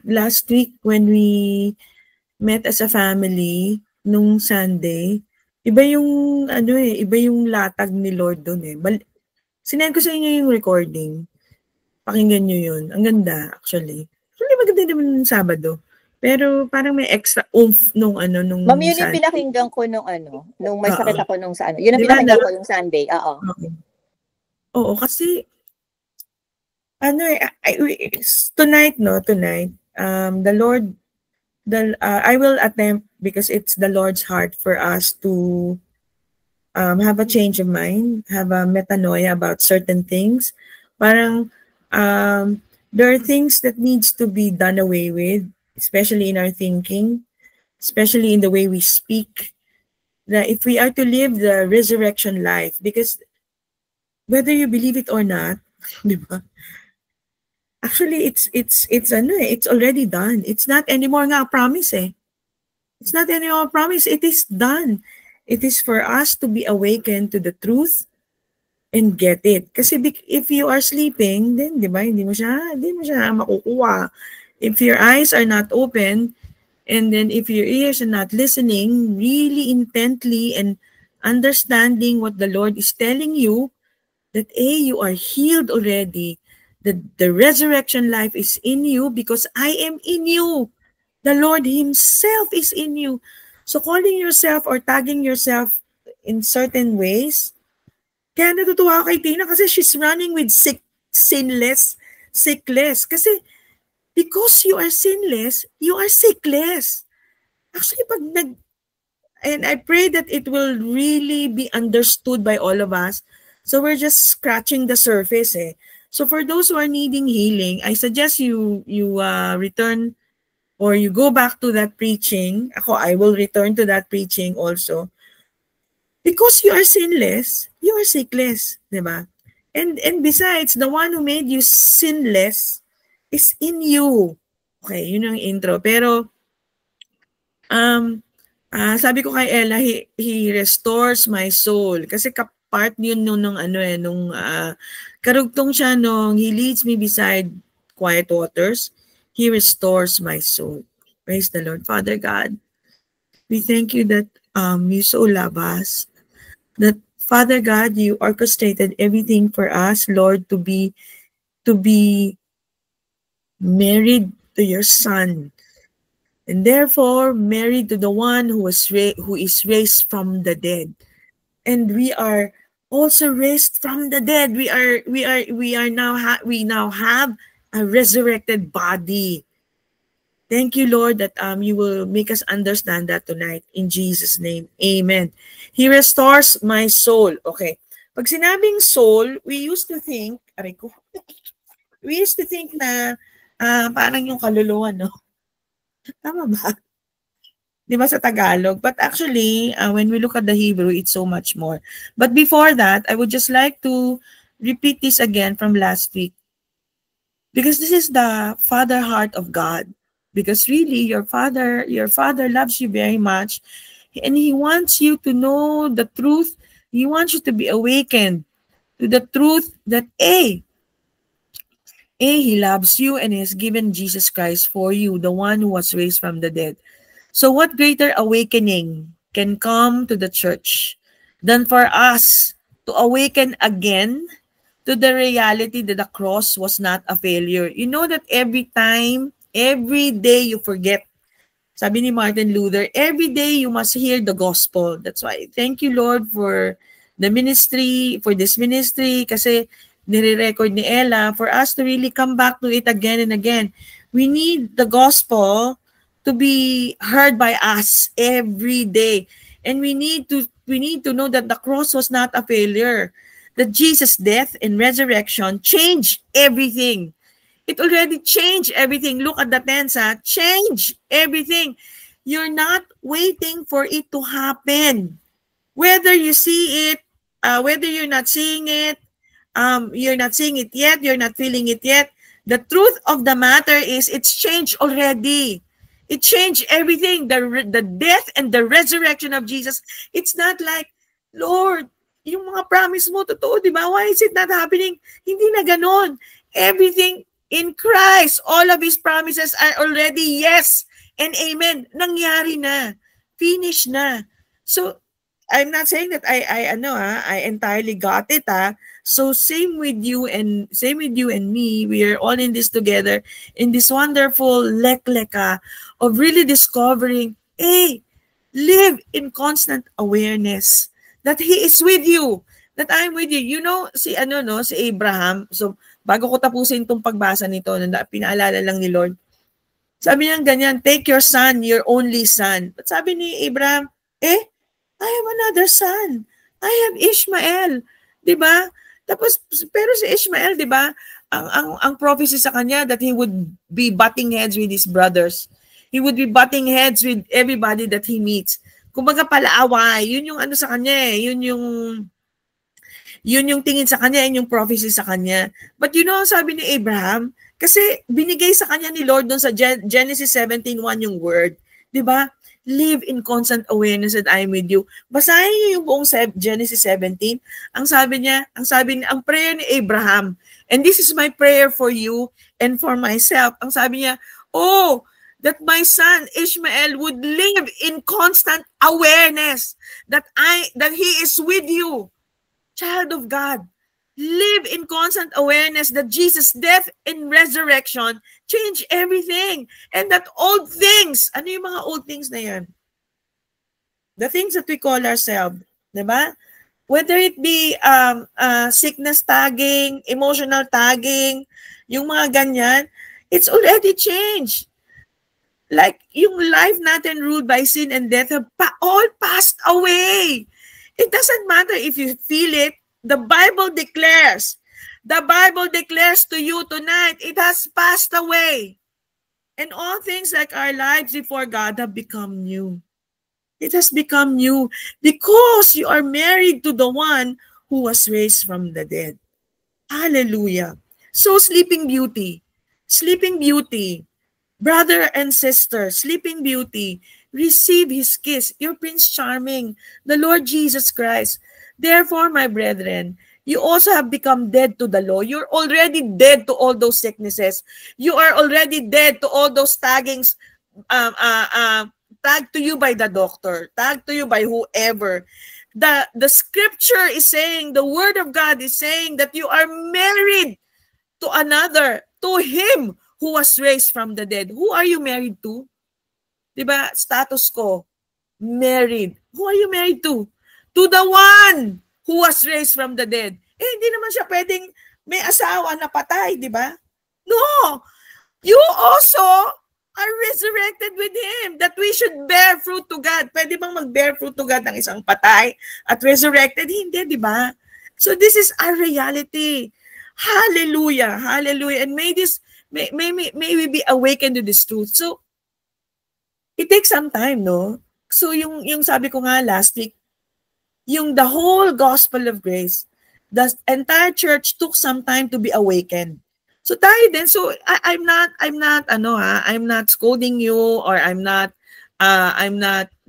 last week when we met as a family nung Sunday, iba yung iba yung latag ni Lord doon eh. Sinend ko sa inyo yung recording. Pakinggan nyo yun. Ang ganda actually. Actually maganda naman yung Sabado. Pero parang may extra oomph nung nung Ma'am, yun yung Sunday. pinakinggan ko nung may sakit ako nung sa Yun ang Diba pinakinggan ko yung Sunday. Oo. Oo, kasi tonight, the Lord, I will attempt, because it's the Lord's heart for us to have a change of mind, have a metanoia about certain things. Parang there are things that needs to be done away with, especially in our thinking, especially in the way we speak. That if we are to live the resurrection life, because whether you believe it or not, di ba? Actually, it's already done. It's not anymore nga a promise eh. It's not anymore a promise. It is done. It is for us to be awakened to the truth and get it. Kasi if you are sleeping, then di ba, hindi mo siya makukuha. If your eyes are not open, and then if your ears are not listening really intently and understanding what the Lord is telling you, that you are healed already. The resurrection life is in you because I am in you. The Lord Himself is in you. So calling yourself or tagging yourself in certain ways, kaya natutuwa ako kay Tina kasi she's running with sickless. Kasi because you are sinless, you are sickless. Actually, and I pray that it will really be understood by all of us. So we're just scratching the surface eh. So for those who are needing healing, I suggest you return or you go back to that preaching. I will return to that preaching also. Because you are sinless, you are sickless, diba? And besides, the one who made you sinless is in you. Okay, yun ang intro. Pero sabi ko kay Ella, he restores my soul. Kasi part yun nung karugtong siya nung he leads me beside quiet waters. He restores my soul. Praise the Lord. Father God, we thank you that you so love us. That Father God, you orchestrated everything for us, Lord, to be married to your Son. And therefore married to the one who is raised from the dead. And we are also raised from the dead. We now have a resurrected body. Thank you, Lord, that you will make us understand that tonight. In Jesus' name, amen. He restores my soul. Okay. Pag sinabing soul, we used to think na parang yung kaluluwa, no? Tama ba? Di ba sa Tagalog? But actually, when we look at the Hebrew, it's so much more. But before that, I would just like to repeat this again from last week. Because this is the father heart of God. Because really, your father loves you very much. And He wants you to know the truth. He wants you to be awakened to the truth that He loves you and He has given Jesus Christ for you, the one who was raised from the dead. So what greater awakening can come to the church than for us to awaken again to the reality that the cross was not a failure? You know that every day you forget. Sabi ni Martin Luther, every day you must hear the gospel. That's why thank you, Lord, for the ministry, for this ministry, kasi nire-record ni Ella, for us to really come back to it again and again. We need the gospel to be heard by us every day. And we need to know that the cross was not a failure. That Jesus' death and resurrection changed everything. It already changed everything. Look at the tense, change everything. You're not waiting for it to happen. Whether you see it, whether you're not seeing it, you're not seeing it yet, you're not feeling it yet. The truth of the matter is it's changed already. It changed everything. The death and the resurrection of Jesus. It's not like, Lord, yung mga promise mo, totoo, di ba? Why is it not happening? Hindi na ganon. Everything In Christ, all of His promises are already yes and amen. Nangyari na. Finish na. So, I'm not saying that I entirely got it. So same with you and me. We are all in this together in this wonderful lekleka of really discovering, hey, live in constant awareness that He is with you, that I'm with you. You know, si Abraham. So bago ko tapusin itong pagbasa nito, pinaalala lang ni Lord. Sabi niya ganyan, take your son, your only son. But sabi ni Abraham, I have another son. I have Ishmael. Diba? Tapos, pero si Ishmael, diba, ang prophecy sa kanya that he would be butting heads with his brothers. He would be butting heads with everybody that he meets. Kumbaga palaaway, yun yung ano sa kanya yun yung tingin sa kanya, yun yung prophecy sa kanya. But you know, sabi ni Abraham, kasi binigay sa kanya ni Lord doon sa Genesis 17:1 yung word. Diba? Live in constant awareness that I'm with you. Basahin niyo yung buong Genesis 17. Ang prayer ni Abraham, and this is my prayer for you and for myself. Ang sabi niya, that my son Ishmael would live in constant awareness that he is with you. Child of God, live in constant awareness that Jesus' death and resurrection changed everything. And that old things, ano yung mga old things na yan? The things that we call ourselves, diba? Whether it be sickness tagging, emotional tagging, yung mga ganyan, it's already changed. Like, yung life natin ruled by sin and death have all passed away. It doesn't matter if you feel it. The Bible declares to you tonight, it has passed away. And all things like our lives before God have become new. It has become new because you are married to the one who was raised from the dead. Hallelujah. So Sleeping Beauty, brother and sister, Sleeping Beauty, receive His kiss, your Prince Charming, the Lord Jesus Christ. Therefore, my brethren, you also have become dead to the law. You're already dead to all those sicknesses. You are already dead to all those taggings, tagged to you by the doctor, tagged to you by whoever. The scripture is saying, the word of God is saying that you are married to another, to Him who was raised from the dead. Who are you married to? Diba? Status ko, married. Who are you married to? To the one who was raised from the dead. Hindi naman siya pwedeng may asawa na patay, di ba? No! You also are resurrected with Him, that we should bear fruit to God. Pwede bang mag-bear fruit to God ng isang patay at resurrected? Hindi, di ba? So this is our reality. Hallelujah! Hallelujah! And may we be awakened to this truth. So, it takes some time, no? So yung sabi ko nga last week, yung the whole gospel of grace, the entire church took some time to be awakened. So tayo din, so I'm not scolding you, or I'm not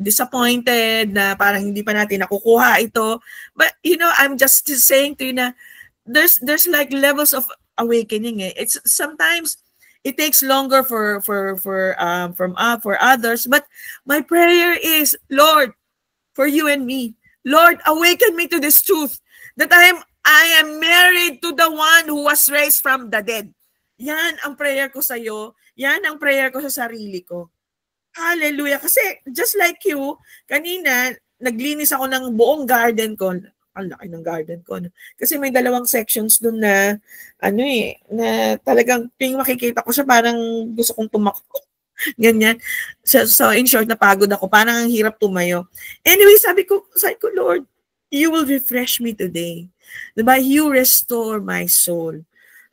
disappointed na parang hindi pa natin nakukuha ito. But you know, I'm just saying to you na there's like levels of awakening. It's sometimes it takes longer for others, but my prayer is, Lord, for you and me, Lord, awaken me to this truth that I am married to the one who was raised from the dead. Yan ang prayer ko sa iyo. Yan ang prayer ko sa sarili ko. Hallelujah. Kasi just like you, kanina, naglinis ako ng buong garden ko. Ang laki ng garden ko. Kasi may 2 sections dun na, na talagang yung makikita ko siya, parang gusto kong tumakbo. Ganyan. So in short, napagod ako. Parang ang hirap tumayo. Anyway, sabi ko, Lord, you will refresh me today. Diba? You restore my soul.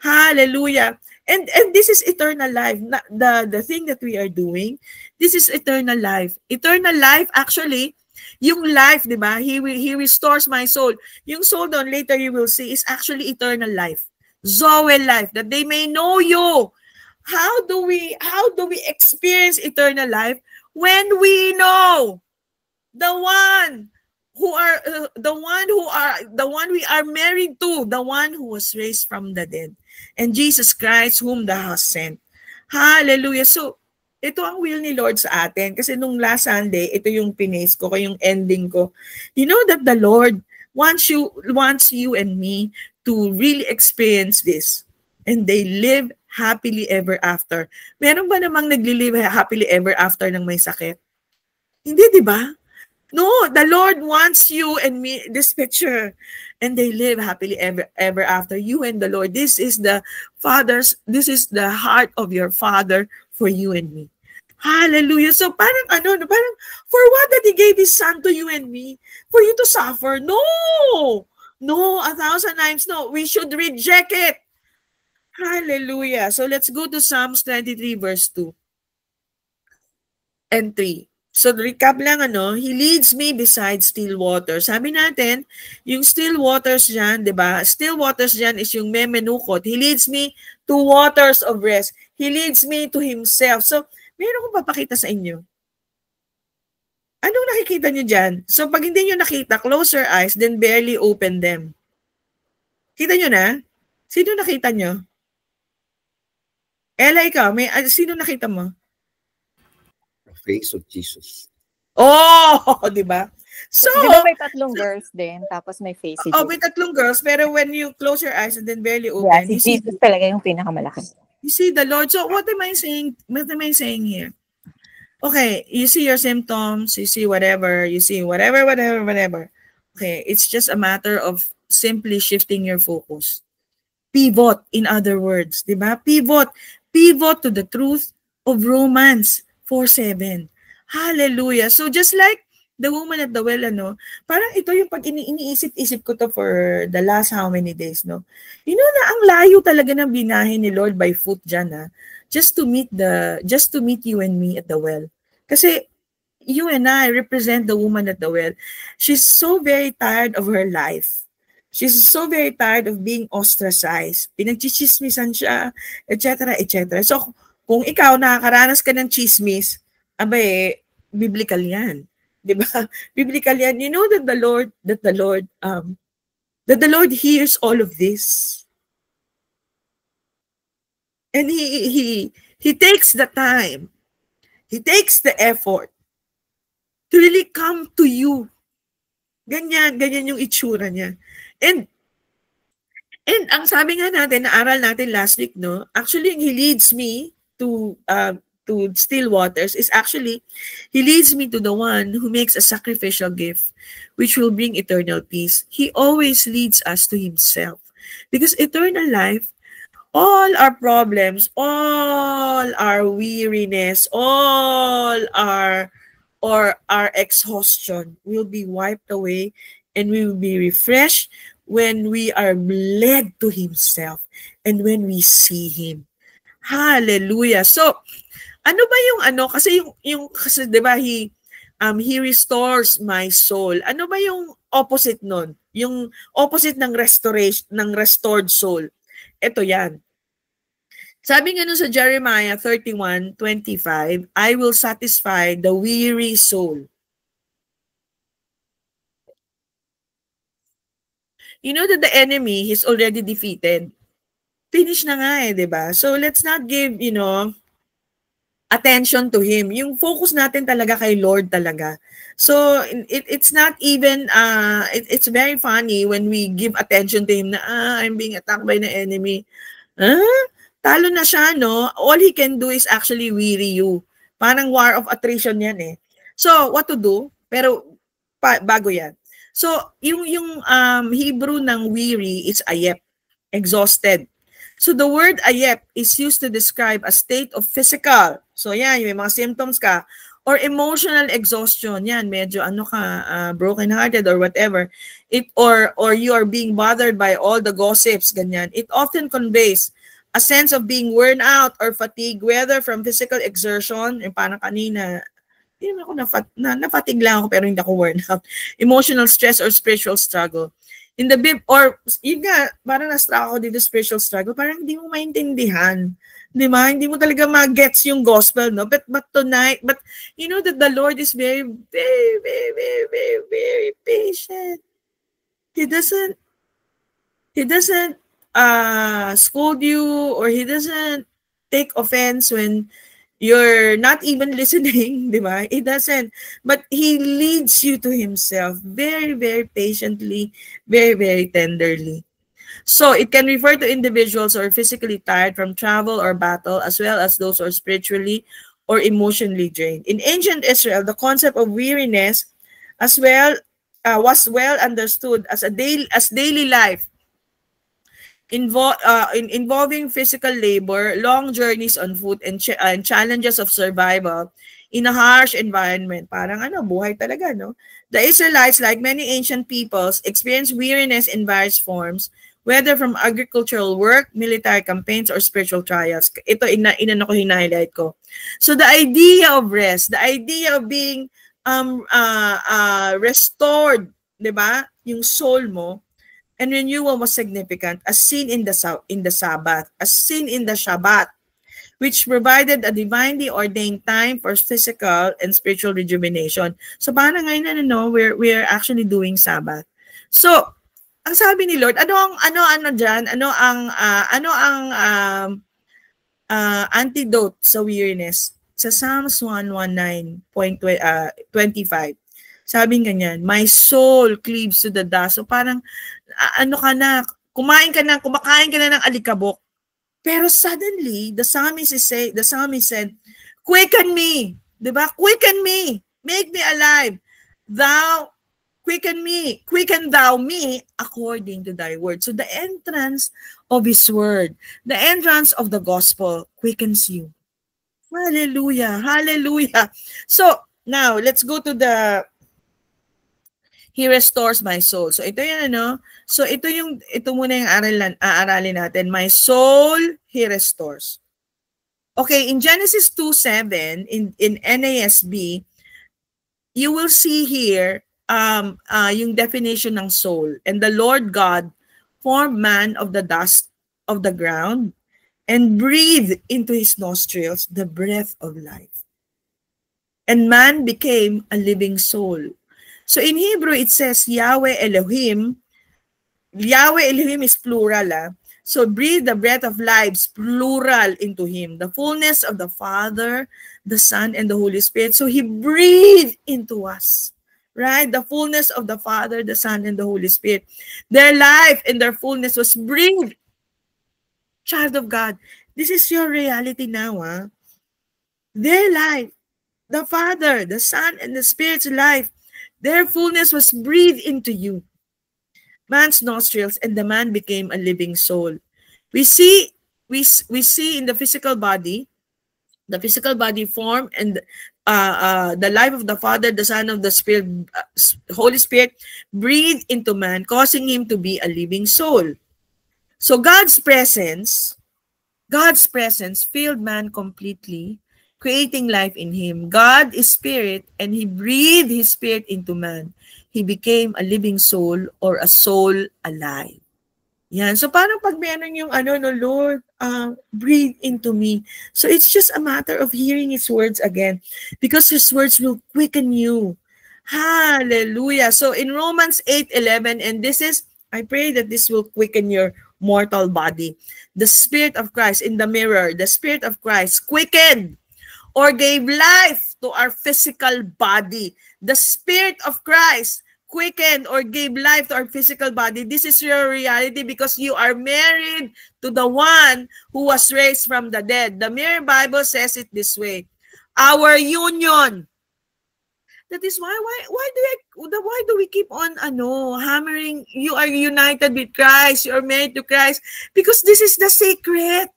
Hallelujah. And this is eternal life. The thing that we are doing, this is eternal life. Eternal life, actually, yung life, diba? He restores my soul. Yung soul doon, later you will see, is actually eternal life. Zoe life, that they may know you. How do we experience eternal life? When we know the one the one we are married to, the one who was raised from the dead, and Jesus Christ whom thou hast sent. Hallelujah. So ito ang will ni Lord sa atin. Kasi nung last Sunday, ito yung pinace ko, yung ending ko. You know that the Lord wants you and me to really experience this. And they live happily ever after. Meron ba namang nagli-live happily ever after ng may sakit? Hindi, di ba? No, the Lord wants you and me, this picture. And they live happily ever after. You and the Lord. This is the heart of your Father for you and me. Hallelujah. So parang parang for what that He gave His Son to you and me? For you to suffer? No! No, 1,000 times no. We should reject it. Hallelujah. So let's go to Psalms 23 verse 2 and 3. So recap lang He leads me beside still waters. Sabi natin, yung still waters diyan, 'di ba? Still waters diyan is yung memenukot. He leads me to waters of rest. He leads me to Himself. So meron akong papakita sa inyo. Anong nakikita niyo diyan? So pag hindi niyo nakita, close your eyes, then barely open them. Kita niyo na? Sino nakita niyo? Ella, ikaw, sino nakita mo? Face of Jesus. Oh, di ba? So, di ba may tatlong girls din, tapos may face si Jesus? May tatlong girls, pero when you close your eyes and then barely open, si Jesus talaga yung pinakamalaki. You see the Lord. So, what am I saying? What am I saying here? Okay, you see your symptoms, you see whatever, whatever. Okay, it's just a matter of simply shifting your focus. Pivot, in other words, di ba? Pivot to the truth of Romans 4:7. Hallelujah. So just like the woman at the well, parang ito yung pag iniisip-isip ko to for the last how many days, no? You know na ang layo talaga ng binahe ni Lord by foot dyan, just to meet you and me at the well. Kasi you and I represent the woman at the well. She's so very tired of her life. She's so very tired of being ostracized. Pinagchichismisan siya, etc., etc. So, kung ikaw nakakaranas ka ng chismis, biblical yan. Diba? Biblical yan. You know that the Lord hears all of this. And he takes the time. He takes the effort to really come to you. Ganyan yung itsura niya. And ang sabi nga natin, naaral natin last week, no? Actually, He leads me to still waters is actually, He leads me to the one who makes a sacrificial gift, which will bring eternal peace. He always leads us to Himself. Because eternal life, all our problems, all our weariness, all our exhaustion will be wiped away, and we will be refreshed when we are led to Himself and when we see Him. Hallelujah. So, ano ba yung kasi kasi 'di ba He restores my soul. Ano ba yung opposite nun? Yung opposite ng restoration, ng restored soul. Ito yan. Sabi nga nun sa Jeremiah 31:25, I will satisfy the weary soul. You know that the enemy is already defeated. Finish na nga di ba? So let's not give, attention to him. Yung focus natin talaga kay Lord talaga. So it's not even, it's very funny when we give attention to him na, I'm being attacked by the enemy. Talo na siya, no? All he can do is actually weary you. Parang war of attrition yan eh. So, what to do? Pero, bago yan. So, yung Hebrew ng weary is ayep, exhausted. So the word ayep is used to describe a state of physical. So yan, yung mga symptoms ka. Or emotional exhaustion. Yan, medyo broken-hearted or whatever. Or you are being bothered by all the gossips, ganyan. It often conveys a sense of being worn out or fatigue, whether from physical exertion, parang kanina, hindi naman ako nafatig lang ako pero hindi ako worn out. Emotional stress or spiritual struggle. In the or yun nga, parang na-struck ako dito spiritual struggle, parang hindi mo maintindihan. Di ba? Hindi mo talaga mag-gets yung gospel, no? But tonight, you know that the Lord is very, very, very, very, very He doesn't scold you, or he doesn't take offense when you're not even listening, di ba? He doesn't. But he leads you to himself very, very patiently, very, very tenderly. So it can refer to individuals who are physically tired from travel or battle, as well as those who are spiritually or emotionally drained. In ancient Israel, the concept of weariness as well was well understood as daily life, involving physical labor, long journeys on foot, and challenges of survival in a harsh environment. Parang buhay talaga, no? The Israelites, like many ancient peoples, experienced weariness in various forms, whether from agricultural work, military campaigns, or spiritual trials. Ito, highlight ko. So the idea of rest, the idea of being restored, di ba? Yung soul mo, and renewal was significant, as seen in the Sabbath, as seen in the Shabbat, which provided a divinely ordained time for physical and spiritual rejuvenation. So parang ngayon we're actually doing Sabbath. So ang sabi ni Lord, ano ang antidote sa weariness? Sa Psalms 119.25. Sabi ganyan, my soul cleaves to the dust. So parang kumakain ka na ng alikabok. Pero suddenly, the psalmist said, quicken me. Diba? Quicken me. Make me alive. Quicken thou me according to thy word. So the entrance of his word, the entrance of the gospel quickens you. Hallelujah. Hallelujah. So now, let's go to He restores my soul. So ito yan, So ito muna yung aaralin natin. My soul, He restores. Okay, in Genesis 2:7, in NASB, you will see here yung definition ng soul. And the Lord God formed man of the dust of the ground and breathed into his nostrils the breath of life. And man became a living soul. So in Hebrew, it says Yahweh Elohim. Yahweh Elohim is plural. So breathe the breath of lives, plural, into him. The fullness of the Father, the Son, and the Holy Spirit. So he breathed into us. Right? The fullness of the Father, the Son, and the Holy Spirit. Their life and their fullness was breathed. Child of God, this is your reality now. Their life, the Father, the Son, and the Spirit's life, their fullness was breathed into you. Man's nostrils, and the man became a living soul. We see in the physical body form, and the life of the Father, the Son, of the Spirit, Holy Spirit, breathed into man, causing him to be a living soul. So God's presence filled man completely, creating life in him. God is spirit, and he breathed his spirit into man. He became a living soul, or a soul alive. Yan. So parang pag meron yung Lord, breathe into me. So it's just a matter of hearing his words again, because his words will quicken you. Hallelujah. So in Romans 8:11, and I pray that this will quicken your mortal body. The Spirit of Christ in the mirror, the Spirit of Christ quickened or gave life to our physical body. The Spirit of Christ quickened or gave life to our physical body. This is your reality because you are married to the one who was raised from the dead. The Mirror Bible says it this way. Our union. That is why do we keep on hammering you are united with Christ, you are married to Christ, because this is the secret.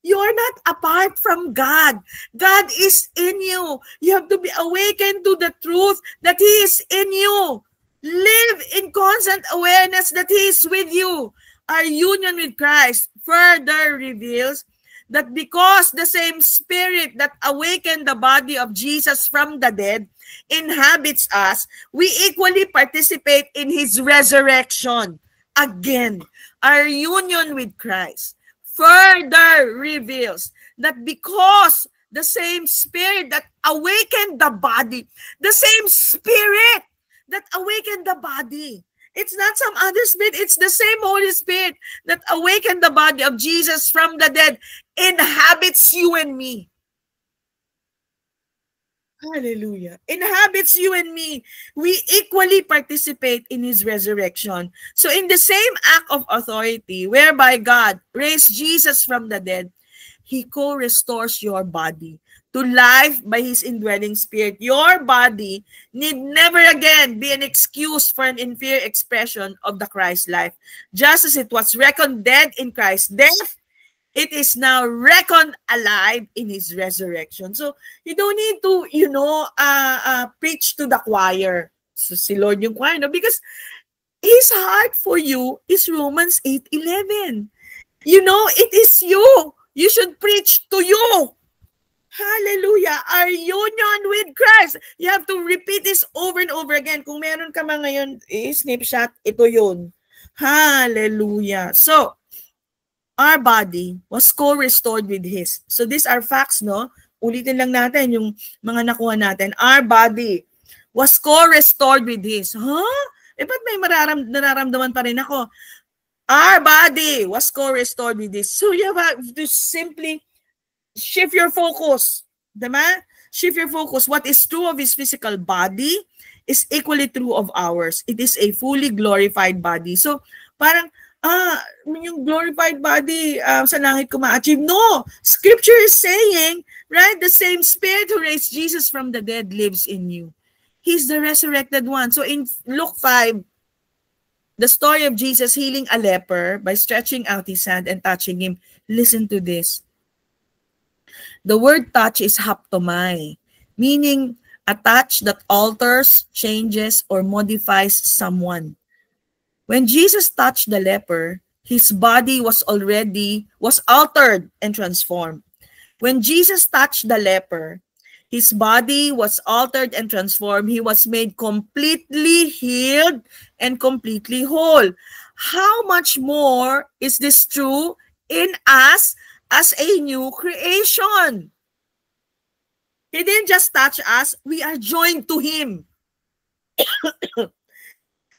You are not apart from God. God is in you. You have to be awakened to the truth that He is in you. Live in constant awareness that He is with you. Our union with Christ further reveals that because the same Spirit that awakened the body of Jesus from the dead inhabits us, we equally participate in His resurrection. Again, our union with Christ further reveals that because the same Spirit that awakened the body, the same Spirit that awakened the body It's not some other spirit. It's the same Holy Spirit that awakened the body of Jesus from the dead, inhabits you and me. Hallelujah. Inhabits you and me. We equally participate in his resurrection. So in the same act of authority whereby God raised Jesus from the dead, he co-restores your body to life by his indwelling spirit. Your body need never again be an excuse for an inferior expression of the Christ life. Just as it was reckoned dead in Christ's death, it is now reckoned alive in his resurrection. So you don't need to, preach to the choir. So si Lord yung choir, no? Because his heart for you is Romans 8:11. It is you. You should preach to you. Hallelujah. Our union with Christ. You have to repeat this over and over again. Kung meron ka man ngayon, snapshot, ito yun. Hallelujah. So, our body was co-restored with his. So these are facts, no? Ulitin lang natin yung mga nakuha natin. Our body was co-restored with his. Ba't may nararamdaman pa rin ako? Our body was co-restored with this. So you have to simply shift your focus. Diba? Shift your focus. What is true of his physical body is equally true of ours. It is a fully glorified body. So parang, yung glorified body sa langit ko ma-achieve. No! Scripture is saying, right, the same Spirit who raised Jesus from the dead lives in you. He's the resurrected one. So in Luke 5, the story of Jesus healing a leper by stretching out his hand and touching him. Listen to this. The word touch is haptomai, meaning a touch that alters, changes, or modifies someone. When Jesus touched the leper, his body was altered and transformed. When Jesus touched the leper, his body was altered and transformed. He was made completely healed and completely whole. How much more is this true in us as a new creation? He didn't just touch us, we are joined to him.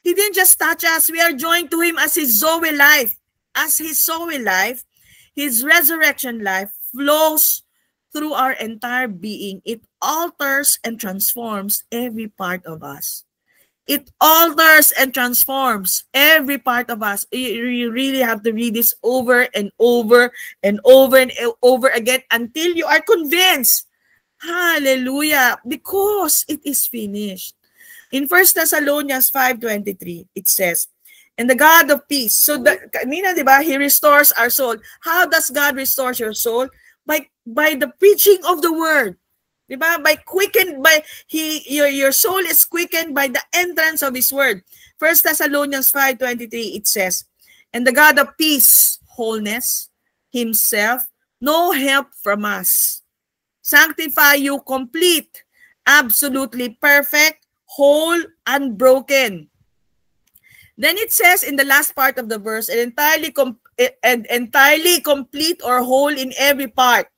He didn't just touch us. We are joined to him as his Zoe life. As his Zoe life, his resurrection life flows through our entire being. It alters and transforms every part of us. It alters and transforms every part of us. You really have to read this over and over and over and over again until you are convinced. Hallelujah. Because it is finished. In 1 Thessalonians 5:23, it says, and the God of peace. So, kanina, diba, he restores our soul. How does God restore your soul? By the preaching of the word. Diba? Your soul is quickened by the entrance of his word. 1 Thessalonians 5:23, it says, and the God of peace, wholeness, himself, no help from us. Sanctify you complete, absolutely perfect, whole, unbroken. Then it says in the last part of the verse, entirely complete or whole in every part.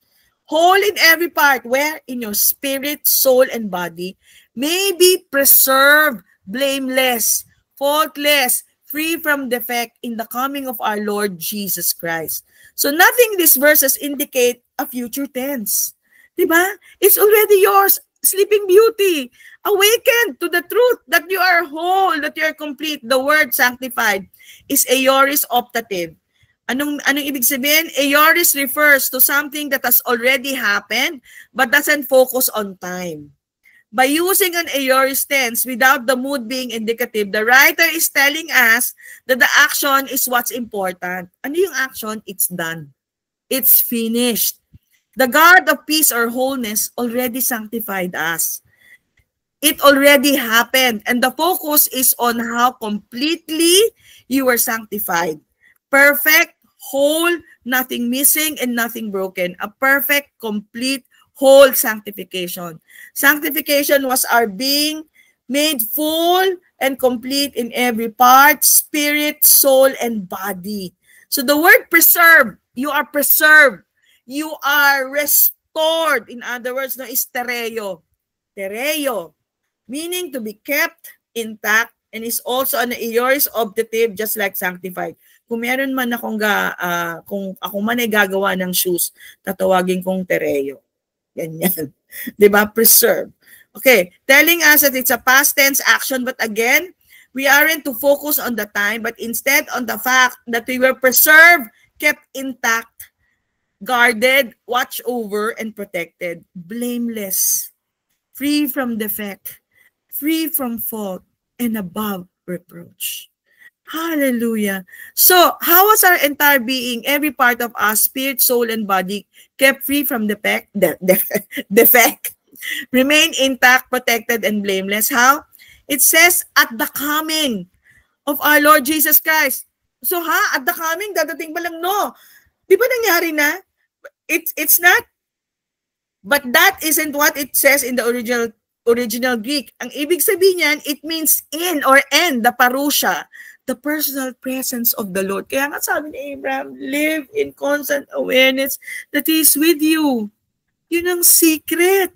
Whole in every part, where? In your spirit, soul, and body, may be preserved, blameless, faultless, free from defect in the coming of our Lord Jesus Christ. So nothing in these verses indicate a future tense. Diba? It's already yours. Sleeping Beauty, awaken to the truth that you are whole, that you are complete. The word sanctified is aorist optative. Anong ibig sabihin? Aorist refers to something that has already happened but doesn't focus on time. By using an aorist tense without the mood being indicative, the writer is telling us that the action is what's important. Ano yung action? It's done. It's finished. The God of peace or wholeness already sanctified us. It already happened, and the focus is on how completely you were sanctified. Perfect, whole, nothing missing, and nothing broken. A perfect, complete, whole sanctification. Sanctification was our being made full and complete in every part, spirit, soul, and body. So the word preserve, you are preserved. You are restored. In other words, no, is tereo. Tereo, meaning to be kept intact and is also an aorist optative just like sanctified. Kung meron man akong kung ako man ay gagawa ng shoes, tatawagin kong tereo. Ganyan. 'Di ba? Preserve. Okay, telling us that it's a past tense action, but again, we aren't to focus on the time, but instead on the fact that we were preserved, kept intact, guarded, watched over, and protected, blameless, free from defect, free from fault, and above reproach. Hallelujah. So, how was our entire being, every part of us, spirit, soul, and body, kept free from defect, remain intact, protected, and blameless? How? It says, at the coming of our Lord Jesus Christ. So, at the coming, dadating pa lang, no. Di ba nangyari na? It's not, but that isn't what it says in the original Greek. Ang ibig sabihin niyan, it means in or en, the parusha, the personal presence of the Lord. Kaya nga sabi ni Abraham, live in constant awareness that He is with you. Yun ang secret.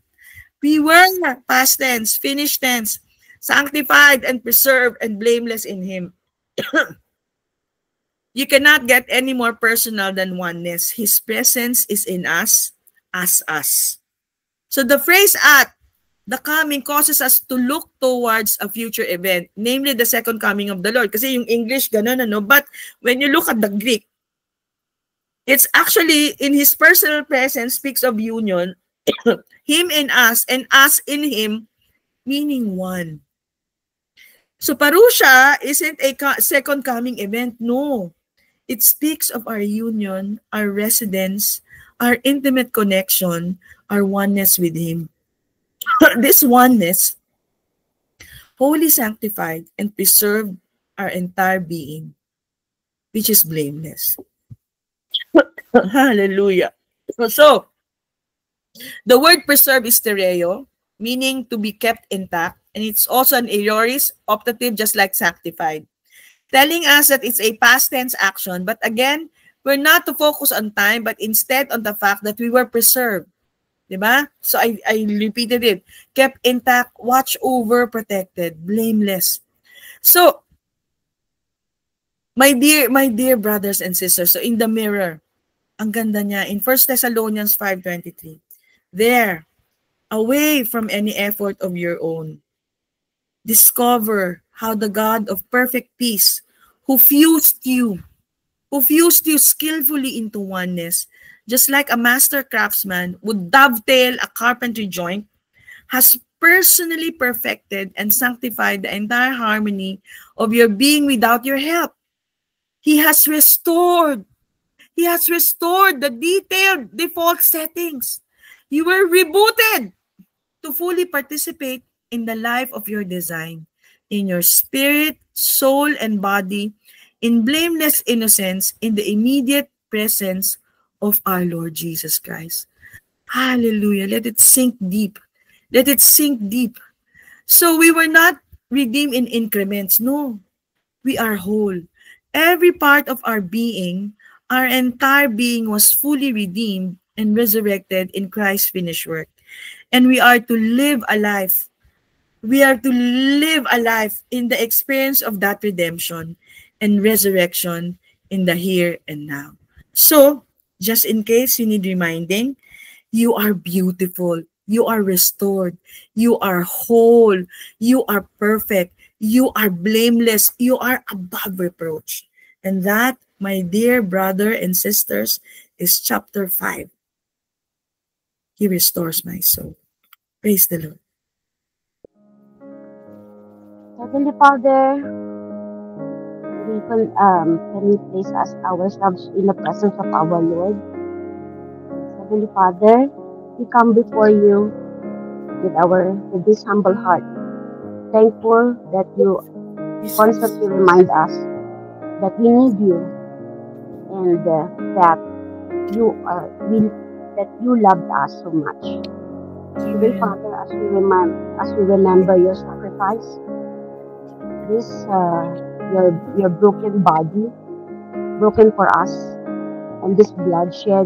We were, past tense, finished tense, sanctified and preserved and blameless in Him. You cannot get any more personal than oneness. His presence is in us, as us. So the phrase at the coming causes us to look towards a future event, namely the second coming of the Lord. Kasi yung English, ganun, ano? But when you look at the Greek, it's actually in His personal presence speaks of union, Him in us, and us in Him, meaning one. So parusha isn't a second coming event, no. It speaks of our union, our residence, our intimate connection, our oneness with Him. This oneness, wholly sanctified and preserved our entire being, which is blameless. Hallelujah. So, the word preserve is tereo, meaning to be kept intact, and it's also an aorist optative just like sanctified, telling us that it's a past tense action, but again, we're not to focus on time, but instead on the fact that we were preserved. Diba? So I repeated it. Kept intact, watched over, protected, blameless. So, my dear brothers and sisters, so in the mirror, ang ganda niya, in 1 Thessalonians 5:23, there, away from any effort of your own, discover how the God of perfect peace, who fused you skillfully into oneness, just like a master craftsman would dovetail a carpentry joint, has personally perfected and sanctified the entire harmony of your being without your help. He has restored the detailed default settings. You were rebooted to fully participate in the life of your design, in your spirit, soul, and body, in blameless innocence, in the immediate presence of our Lord Jesus Christ. Hallelujah. Let it sink deep. Let it sink deep. So we were not redeemed in increments. No, we are whole. Every part of our being, our entire being was fully redeemed and resurrected in Christ's finished work. And we are to live a life. We are to live a life in the experience of that redemption and resurrection in the here and now. So, just in case you need reminding, you are beautiful, you are restored, you are whole, you are perfect, you are blameless, you are above reproach. And that, my dear brother and sisters, is chapter 5. He restores my soul. Praise the Lord. Heavenly Father, can we place ourselves in the presence of our Lord? Heavenly Father, we come before you with this humble heart, thankful that you constantly remind us that we need you and that you loved us so much. Heavenly Father, as we remember your sacrifice, this your broken body, broken for us, and this blood shed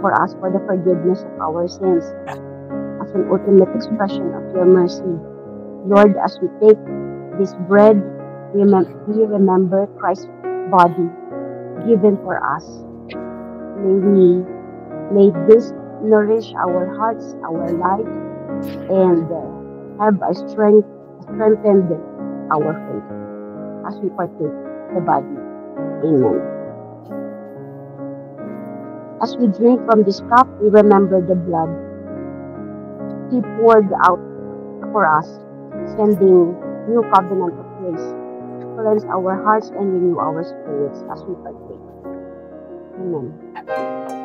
for us for the forgiveness of our sins, as an ultimate expression of your mercy. Lord, as we take this bread, we remember Christ's body given for us. May this nourish our hearts, our life, and have strengthened our faith as we partake the body. Amen. As we drink from this cup, we remember the blood He poured out for us, sending new covenant of grace to cleanse our hearts and renew our spirits as we partake. Amen.